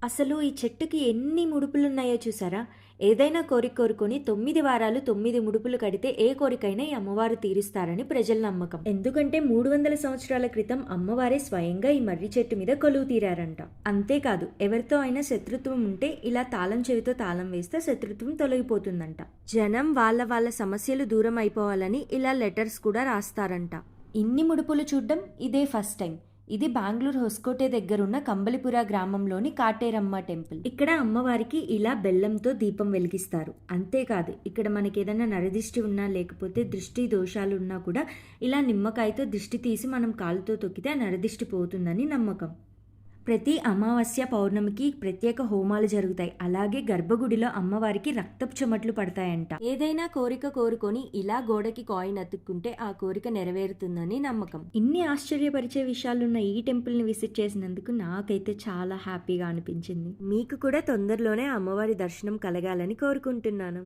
అసలు ఈ చెట్టుకి ఎన్ని ముడుపులున్నాయో చూసారా? ఏదైనా కోరిక కోరుకొని 9 వారాలు 9 ముడుపులు కడితే ఏ కోరికైనా ఈ అమ్మవారు తీరుస్తారని ప్రజల నమ్మకం. ఎందుకంటే 300 సంవత్సరాల క్రితం అమ్మవారే స్వయంగా ఈ మర్రి చెట్టు మీద కొలువు తీరారంట. అంతేకాదు ఎవరితో అయినా శత్రుత్వం ఉంటే ఇలా తాళం చెవితో తాళం వేస్తే శత్రుత్వం తొలగిపోతుందంట. జనం వాళ్ళ సమస్యలు దూరం అయిపోవాలని ఇలా లెటర్స్ కూడా రాస్తారంట. ఇన్ని ముడుపులు చూడ్డం ఇదే ఫస్ట్ టైం. ఇది బెంగళూరు హొస్కోటే దగ్గరున్న కంబలిపుర గ్రామంలోని కాటేరమ్మ టెంపుల్. ఇక్కడ అమ్మవారికి ఇలా బెల్లంతో దీపం వెలిగిస్తారు. అంతేకాదు ఇక్కడ మనకి ఏదైనా నరదిష్టి ఉన్నా లేకపోతే దృష్టి దోషాలు ఉన్నా కూడా ఇలా నిమ్మకాయతో దిష్టి తీసి మనం కాలుతో తొక్కితే ఆ నరదిష్టి పోతుందని నమ్మకం. ప్రతి అమావాస్య పౌర్ణమికి ప్రత్యేక హోమాలు జరుగుతాయి. అలాగే గర్భగుడిలో అమ్మవారికి రక్తపు చెమట్లు పడతాయంట. ఏదైనా కోరిక కోరుకొని ఇలా గోడకి కాయిన్ అతుక్కుంటే ఆ కోరిక నెరవేరుతుందని నమ్మకం. ఇన్ని ఆశ్చర్యపరిచే విషయాలున్న ఈ టెంపుల్ ని విజిట్ చేసినందుకు నాకైతే చాలా హ్యాపీగా అనిపించింది. మీకు కూడా తొందరలోనే అమ్మవారి దర్శనం కలగాలని కోరుకుంటున్నాను.